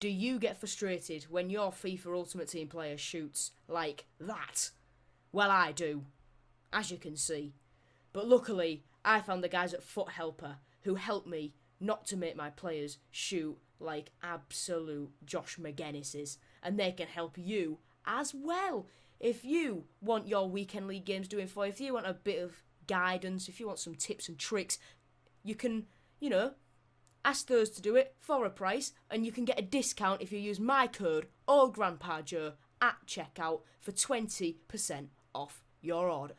Do you get frustrated when your FIFA Ultimate Team player shoots like that? Well, I do, as you can see. But luckily, I found the guys at Foot Helper who helped me not to make my players shoot like absolute Josh McGinnises. And they can help you as well. If you want your weekend league games doing for you, if you want a bit of guidance, if you want some tips and tricks, you can, ask those to do it for a price, and you can get a discount if you use my code OldGrandpaJoe at checkout for 20% off your order.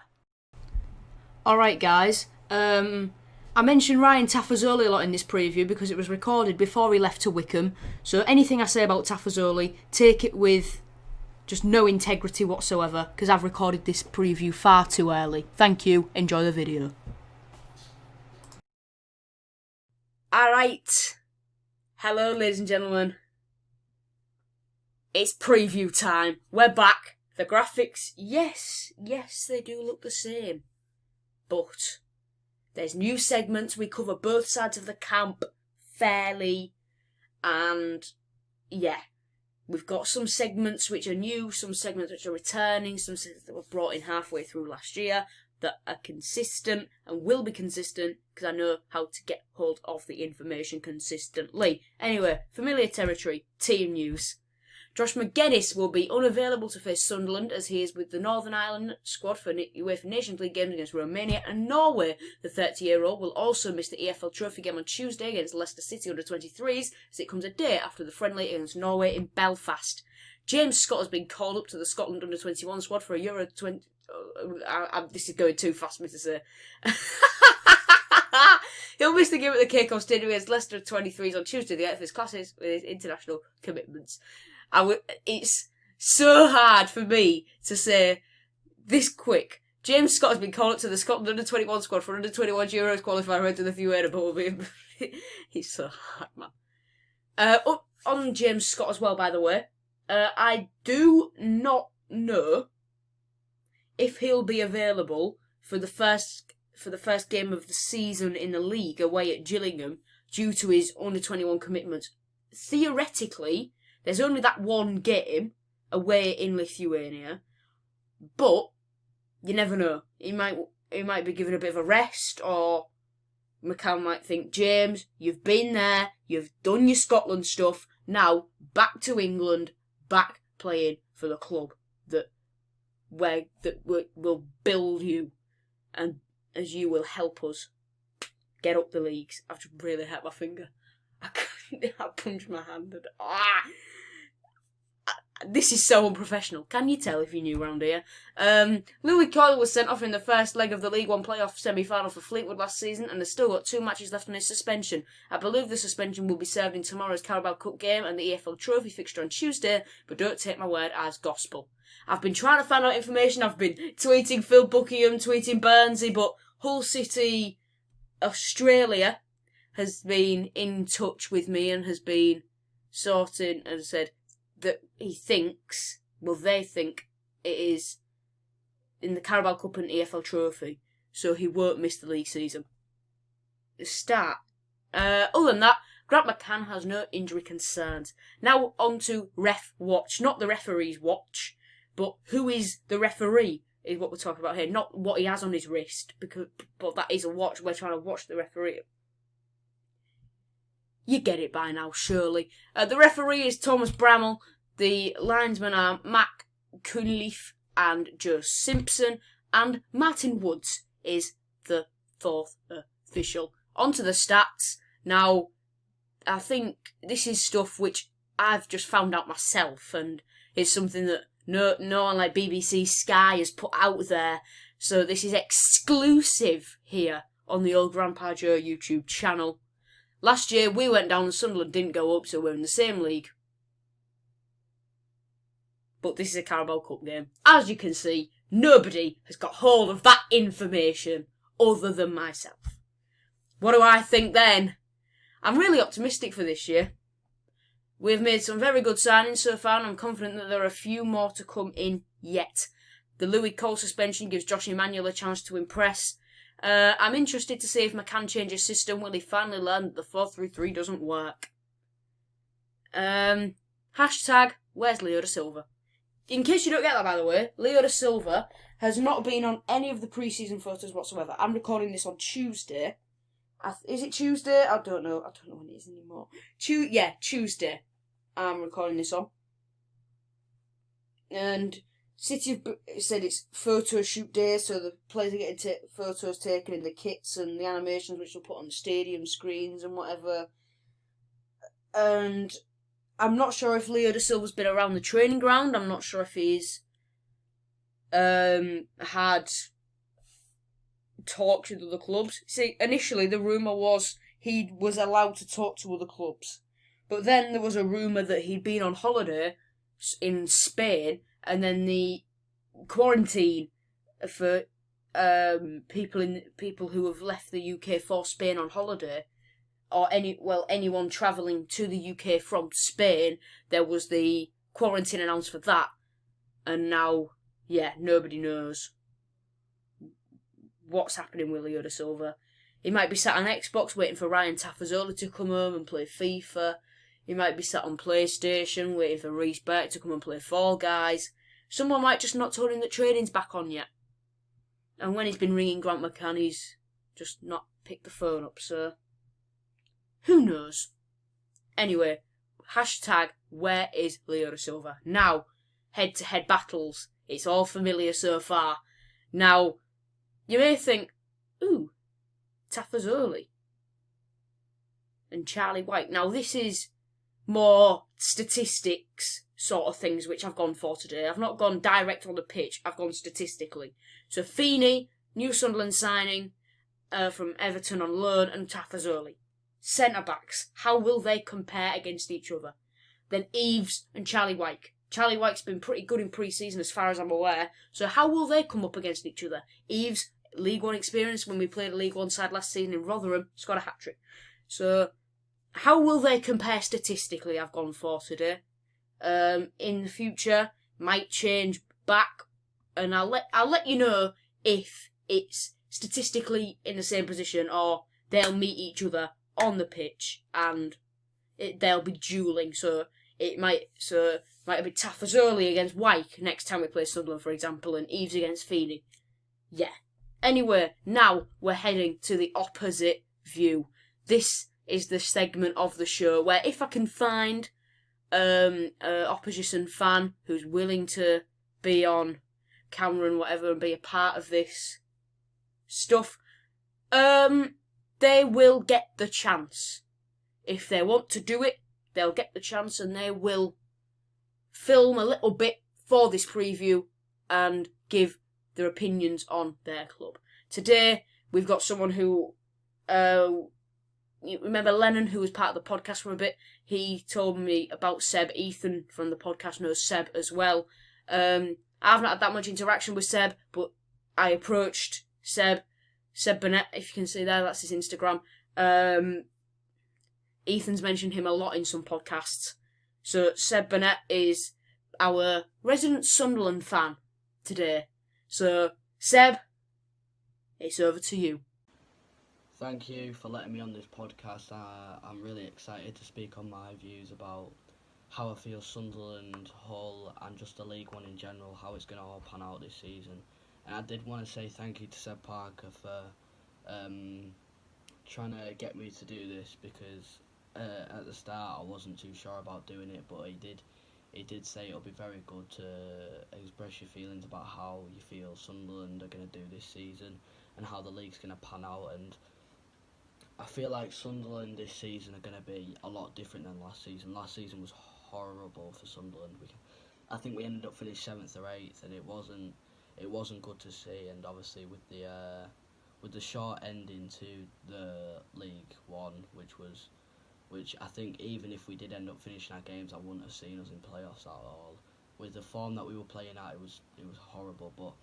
Alright guys, I mentioned Ryan Tafazoli a lot in this preview because it was recorded before he left to Wickham, so anything I say about Tafazoli, take it with just no integrity whatsoever, because I've recorded this preview far too early. Thank you, enjoy the video. Alright, hello ladies and gentlemen, it's preview time, we're back. The graphics, yes, they do look the same, but there's new segments, we cover both sides of the camp fairly, and yeah, we've got some segments which are new, some segments which are returning, some segments that were brought in halfway through last year, that are consistent and will be consistent because I know how to get hold of the information consistently. Anyway, familiar territory, team news. Josh McGinnis will be unavailable to face Sunderland as he is with the Northern Ireland squad for UEFA Nations League games against Romania and Norway. The 30-year-old will also miss the EFL Trophy game on Tuesday against Leicester City under-23s as it comes a day after the friendly against Norway in Belfast. James Scott has been called up to the Scotland under-21 squad for a Euro 20... this is going too fast for me to say. He'll miss the game at the Keiko Stadium against Leicester 23s on Tuesday, the 8th of his classes, with his international commitments. It's so hard for me to say this quick. James Scott has been called up to the Scotland under-21 squad for under-21 Euros qualifier into the Lithuania, but will be... He's so hard, man. Up on James Scott as well, by the way. I do not know if he'll be available for the first game of the season in the league away at Gillingham due to his under-21 commitment. Theoretically, there's only that one game away in Lithuania, but you never know. He might be given a bit of a rest, or McCann might think, James, you've been there, you've done your Scotland stuff, now back to England, back playing for the club that will build you, and as you will help us get up the leagues. I've just really hurt my finger. I punched my hand. This is so unprofessional. Can you tell if you're new around here? Louis Coyle was sent off in the first leg of the League One playoff semi-final for Fleetwood last season and has still got 2 matches left on his suspension. I believe the suspension will be served in tomorrow's Carabao Cup game and the EFL Trophy fixture on Tuesday, but don't take my word as gospel. I've been trying to find out information. I've been tweeting Phil Buckingham, tweeting Burnsy, but Hull City Australia has been in touch with me and has been sorting, as I said, that they think it is in the Carabao Cup and EFL Trophy, so he won't miss the league season. The start. Other than that, Grant McCann has no injury concerns. Now on to Ref Watch. Not the referee's watch, but who is the referee is what we're talking about here. Not what he has on his wrist, but that is a watch. We're trying to watch the referee. You get it by now, surely. The referee is Thomas Bramall. The linesmen are Mac Cunliffe and Joe Simpson. And Martin Woods is the 4th official. On to the stats. Now, I think this is stuff which I've just found out myself, and it's something that no one like BBC Sky has put out there. So this is exclusive here on the Old Grandpa Joe YouTube channel. Last year we went down and Sunderland didn't go up, so we're in the same league. But this is a Carabao Cup game. As you can see, nobody has got hold of that information other than myself. What do I think then? I'm really optimistic for this year. We've made some very good signings so far, and I'm confident that there are a few more to come in yet. The Louis Cole suspension gives Josh Emmanuel a chance to impress. I'm interested to see if McCann changes system. Will he finally learn that the 4-3-3 doesn't work? Hashtag, where's Leo da Silva? In case you don't get that, by the way, Leo da Silva has not been on any of the pre-season photos whatsoever. I'm recording this on Tuesday. Is it Tuesday? I don't know. I don't know when it is anymore. Tuesday. I'm recording this on. And City have said it's photo shoot day, so the players are getting photos taken in the kits and the animations which they'll put on the stadium screens and whatever. And I'm not sure if Leo da Silva's been around the training ground. I'm not sure if he's had talks with other clubs. See, initially the rumour was he was allowed to talk to other clubs. But then there was a rumour that he'd been on holiday in Spain, and then the quarantine for people who have left the UK for Spain on holiday, or anyone travelling to the UK from Spain, there was the quarantine announced for that, and now, nobody knows what's happening with Leo da Silva. He might be sat on Xbox waiting for Ryan Tafazoli to come home and play FIFA. He might be sat on PlayStation waiting for Reece Burke to come and play Fall Guys. Someone might just not told him that training's back on yet. And when he's been ringing Grant McCann, he's just not picked the phone up, so who knows? Anyway, hashtag, where is Leo da Silva? Now, head-to-head battles. It's all familiar so far. Now, you may think, ooh, Tafazoli and Charlie White. Now, this is more statistics sort of things which I've gone for today. I've not gone direct on the pitch, I've gone statistically. So Feeney, new Sunderland signing from Everton on loan, and Tafazoli. Centre-backs, how will they compare against each other? Then Eves and Charlie White. Charlie White's been pretty good in pre-season as far as I'm aware, so how will they come up against each other? Eves, League One experience, when we played a League One side last season in Rotherham, scored a hat-trick. So, how will they compare statistically, I've gone for today. In the future, might change back, and I'll let you know if it's statistically in the same position or they'll meet each other on the pitch and they'll be duelling. So it might be Tafazoli against White next time we play Sunderland, for example, and Eves against Feeney. Yeah. Anyway, now we're heading to the opposite view. This is the segment of the show where if I can find an opposition fan who's willing to be on camera and whatever and be a part of this stuff, they will get the chance. If they want to do it, they'll get the chance and they will film a little bit for this preview and give their opinions on their club. Today, we've got someone who, you remember Lennon, who was part of the podcast for a bit? He told me about Seb. Ethan from the podcast knows Seb as well. I've not had that much interaction with Seb, but I approached Seb Burnett, if you can see there, that's his Instagram. Ethan's mentioned him a lot in some podcasts. So Seb Burnett is our resident Sunderland fan today. So, Seb, it's over to you. Thank you for letting me on this podcast. I'm really excited to speak on my views about how I feel Sunderland, Hull and just the League One in general, how it's going to all pan out this season. And I did want to say thank you to Seb Parker for trying to get me to do this, because at the start I wasn't too sure about doing it, but he did say it'll be very good to express your feelings about how you feel Sunderland are going to do this season and how the league's going to pan out. And I feel like Sunderland this season are going to be a lot different than last season. Last season was horrible for Sunderland. I think we ended up finishing 7th or 8th, and it wasn't good to see. And obviously with the short ending to the League One, which I think even if we did end up finishing our games, I wouldn't have seen us in playoffs at all. With the form that we were playing at, it was horrible. But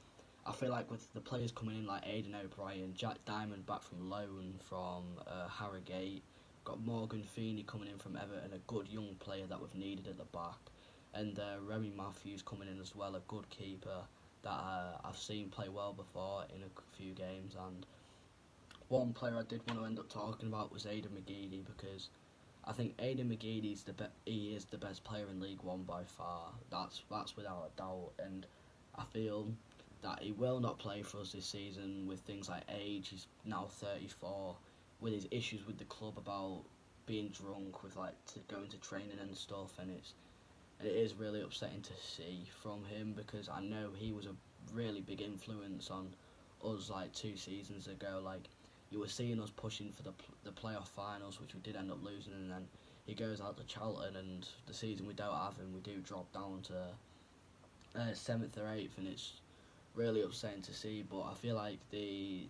I feel like with the players coming in like Aidan O'Brien, Jack Diamond back from loan from Harrogate, got Morgan Feeney coming in from Everton, a good young player that we've needed at the back, and Remy Matthews coming in as well, a good keeper that I've seen play well before in a few games. And one player I did want to end up talking about was Aidan McGeady, because I think Aidan McGeady he is the best player in League One by far. That's without a doubt, and I feel that he will not play for us this season with things like age. He's now 34, with his issues with the club about being drunk, with going to training and stuff, and it is really upsetting to see from him, because I know he was a really big influence on us 2 seasons ago. You were seeing us pushing for the playoff finals, which we did end up losing, and then he goes out to Charlton, and the season we don't have him, we do drop down to 7th or 8th, and it's really upsetting to see. But I feel like the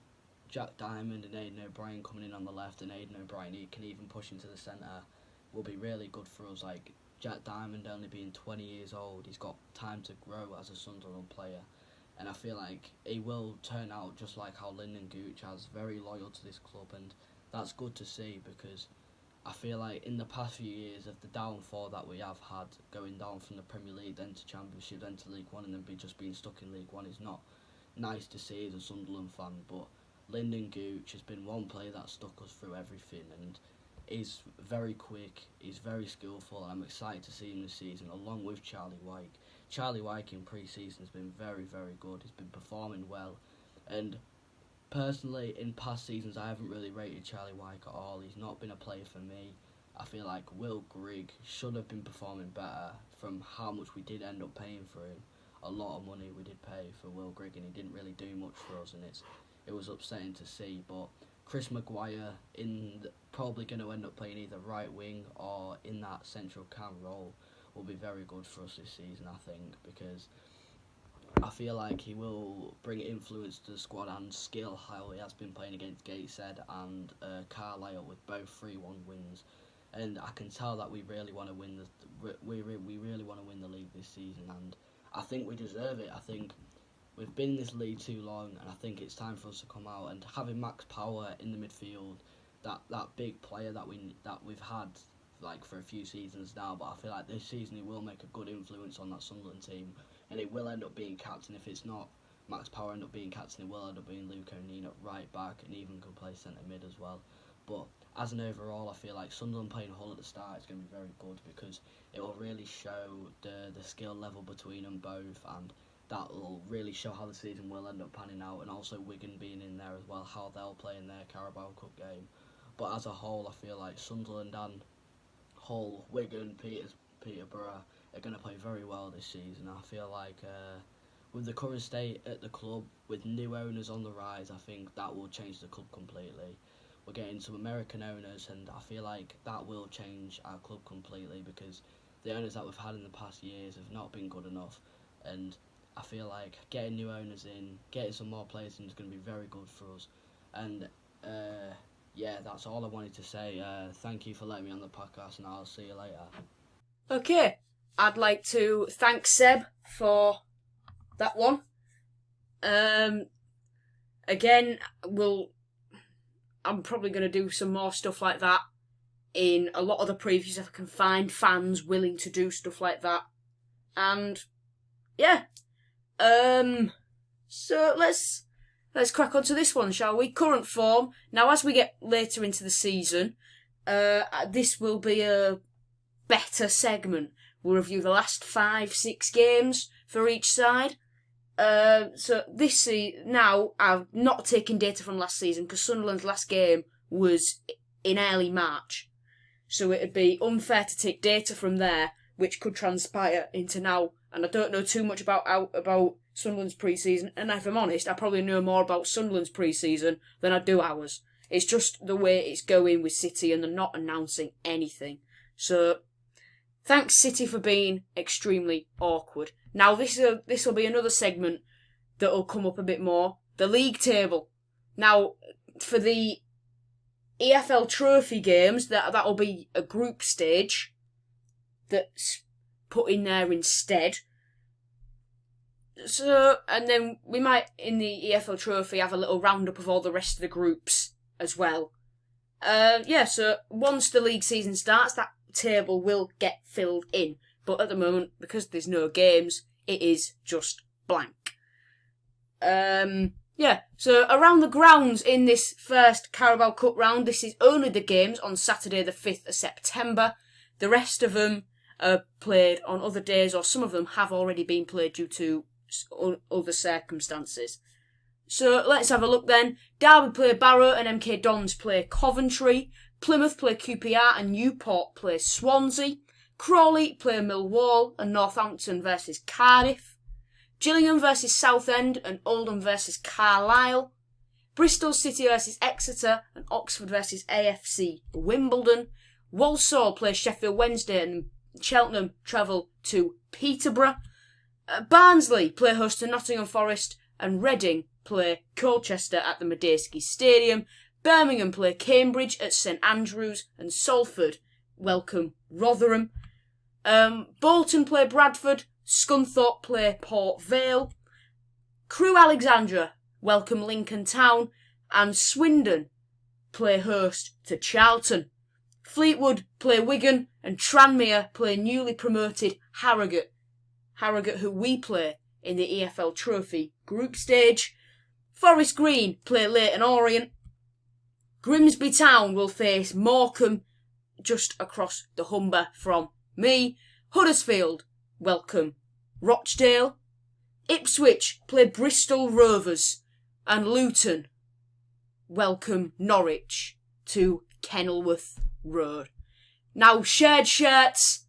Jack Diamond and Aidan O'Brien coming in on the left, and Aidan O'Brien, he can even push into the centre, will be really good for us. Jack Diamond only being 20 years old, he's got time to grow as a Sunderland player. And I feel like he will turn out just like how Lyndon Gooch has, very loyal to this club, and that's good to see, because I feel like in the past few years of the downfall that we have had, going down from the Premier League, then to Championship, then to League One, and then just being stuck in League One, is not nice to see as a Sunderland fan. But Lyndon Gooch has been one player that stuck us through everything, and he's very quick, he's very skillful, and I'm excited to see him this season, along with Charlie Wyke. Charlie Wyke in pre-season has been very, very good. He's been performing well, and personally, in past seasons, I haven't really rated Charlie Wyke at all. He's not been a player for me. I feel like Will Grigg should have been performing better from how much we did end up paying for him. A lot of money we did pay for Will Grigg, and he didn't really do much for us, and it was upsetting to see. But Chris Maguire probably going to end up playing either right wing or in that central cam role will be very good for us this season, I think, because I feel like he will bring influence to the squad and skill, how he has been playing against Gateshead and Carlisle with both 3-1 wins. And I can tell that we really want to win we really want to win the league this season, and I think we deserve it. I think we've been in this league too long, and I think it's time for us to come out, and having Max Power in the midfield, that big player that we've had for a few seasons now, but I feel like this season he will make a good influence on that Sunderland team, and it will end up being captain. If it's not Max Power end up being captain, it will end up being Luke O'Neill at right back, and even could play centre mid as well. But as an overall, I feel like Sunderland playing Hull at the start is going to be very good, because it will really show the skill level between them both, and that will really show how the season will end up panning out, and also Wigan being in there as well, how they'll play in their Carabao Cup game. But as a whole, I feel like Sunderland and Hull, Wigan, Peterborough are going to play very well this season. I feel like with the current state at the club, with new owners on the rise, I think that will change the club completely. We're getting some American owners, and I feel like that will change our club completely, because the owners that we've had in the past years have not been good enough, and I feel like getting new owners in, getting some more players in is going to be very good for us. And yeah, that's all I wanted to say. Thank you for letting me on the podcast, and I'll see you later. Okay, I'd like to thank Seb for that one. Again, I'm probably going to do some more stuff like that in a lot of the previews if I can find fans willing to do stuff like that. And yeah, so let's crack on to this one, shall we? Current form. Now, as we get later into the season, this will be a better segment. We'll review the last 5-6 games for each side. So this now I've not taken data from last season, because Sunderland's last game was in early March. So it'd be unfair to take data from there, which could transpire into now. And I don't know too much about Sunderland's pre-season, and if I'm honest, I probably know more about Sunderland's pre-season than I do ours. It's just the way it's going with City, and they're not announcing anything. So, thanks City for being extremely awkward. Now this will be another segment that will come up a bit more. The league table. Now, for the EFL Trophy games, that'll be a group stage that's put in there instead. So, and then we might, in the EFL Trophy, have a little roundup of all the rest of the groups as well. So once the league season starts, that table will get filled in. But at the moment, because there's no games, it is just blank. Yeah, so around the grounds in this first Carabao Cup round, this is only the games on Saturday the 5th of September. The rest of them are played on other days, or some of them have already been played due to other circumstances. So let's have a look then. Derby play Barrow and MK Dons play Coventry. Plymouth play QPR and Newport play Swansea. Crawley play Millwall and Northampton versus Cardiff. Gillingham versus Southend and Oldham versus Carlisle. Bristol City versus Exeter and Oxford versus AFC Wimbledon. Walsall play Sheffield Wednesday and Cheltenham travel to Peterborough. Barnsley play host to Nottingham Forest and Reading play Colchester at the Medeski Stadium. Birmingham play Cambridge at St Andrews and Salford welcome Rotherham. Bolton play Bradford. Scunthorpe play Port Vale. Crewe Alexandra welcome Lincoln Town. And Swindon play host to Charlton. Fleetwood play Wigan and Tranmere play newly promoted Harrogate. Harrogate who we play in the EFL Trophy group stage. Forest Green play Leyton Orient. Grimsby Town will face Morecambe just across the Humber from me. Huddersfield welcome Rochdale. Ipswich play Bristol Rovers and Luton welcome Norwich to Kenilworth Road. Now, shared shirts,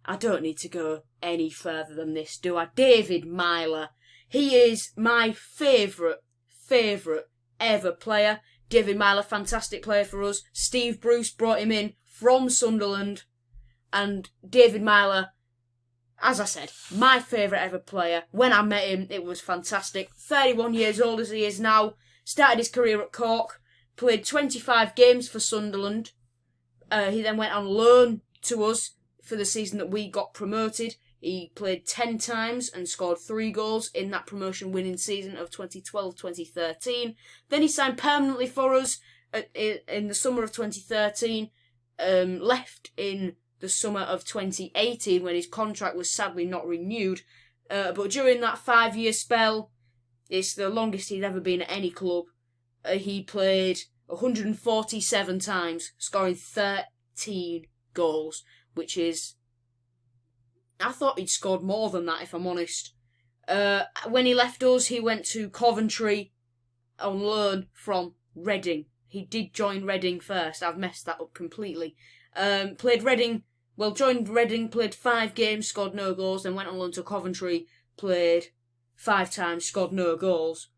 I don't need to go any further than this, do I? David Meyler. He is my favourite ever player. David Meyler, fantastic player for us. Steve Bruce brought him in from Sunderland. And David Meyler, as I said, my favourite ever player. When I met him, it was fantastic. 31 years old as he is now. Started his career at Cork. Played 25 games for Sunderland. He then went on loan to us for the season that we got promoted. He played 10 times and scored 3 goals in that promotion-winning season of 2012-2013. Then he signed permanently for us in the summer of 2013. Left in the summer of 2018 when his contract was sadly not renewed. But during that 5-year spell, it's the longest he's ever been at any club. He played 147 times, scoring 13 goals, which is... I thought he'd scored more than that, if I'm honest. When he left us, he went to Coventry on loan from Reading. He did join Reading first. I've messed that up completely. Joined Reading, played 5 games, scored no goals, then went on loan to Coventry, played 5 times, scored no goals.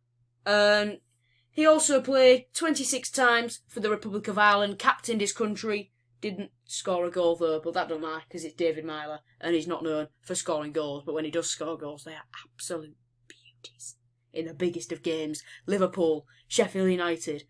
He also played 26 times for the Republic of Ireland, captained his country, didn't score a goal though, but that don't matter because it's David Meyler and he's not known for scoring goals, but when he does score goals, they are absolute beauties. In the biggest of games, Liverpool, Sheffield United,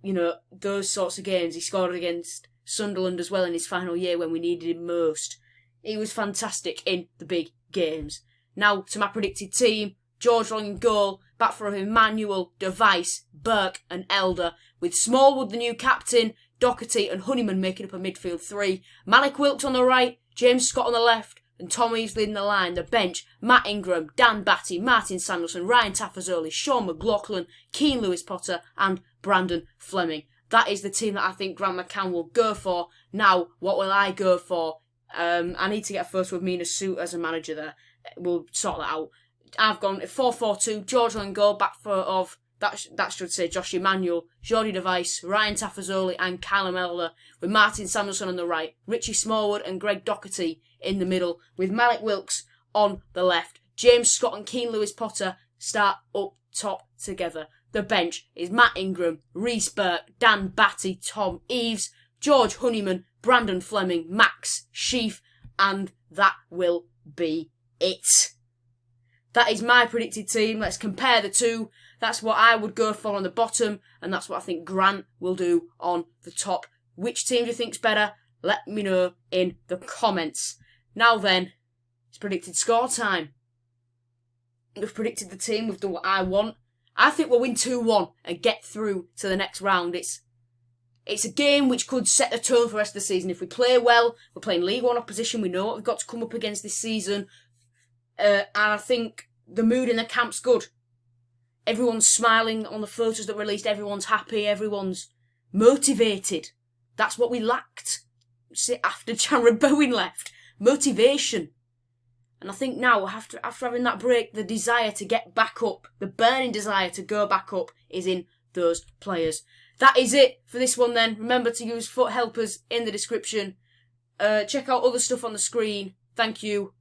you know, those sorts of games. He scored against Sunderland as well in his final year when we needed him most. He was fantastic in the big games. Now to my predicted team. George Long in goal, back for Emmanuel, Device, Burke and Elder, with Smallwood the new captain, Doherty and Honeyman making up a midfield 3, Malik Wilkes on the right, James Scott on the left, and Tom Eaves leading the line. The bench, Matt Ingram, Dan Batty, Martin Samuelson, Ryan Tafazoli, Sean McLaughlin, Keane Lewis Potter and Brandon Fleming. That is the team that I think Grant McCann will go for. Now, what will I go for? I need to get a photo of me in a suit as a manager there. We'll sort that out. I've gone 4-4-2, George on goal, back of that should say Josh Emmanuel, Jordi Device, Ryan Tafazoli and Callum Elder, with Martin Samuelson on the right, Richie Smallwood and Greg Doherty in the middle, with Malik Wilkes on the left. James Scott and Keane Lewis Potter start up top together. The bench is Matt Ingram, Reece Burke, Dan Batty, Tom Eaves, George Honeyman, Brandon Fleming, Max Sheaf, and that will be it. That is my predicted team. Let's compare the two. That's what I would go for on the bottom, and that's what I think Grant will do on the top. Which team do you think's better? Let me know in the comments. Now then, it's predicted score time. We've predicted the team. We've done what I want. I think we'll win 2-1 and get through to the next round. It's a game which could set the tone for the rest of the season. If we play well, we're playing League One opposition. We know what we've got to come up against this season. And I think the mood in the camp's good. Everyone's smiling on the photos that were released. Everyone's happy. Everyone's motivated. That's what we lacked after Jared Bowen left. Motivation. And I think now, after having that break, the desire to get back up, the burning desire to go back up, is in those players. That is it for this one then. Remember to use foot helpers in the description. Check out other stuff on the screen. Thank you.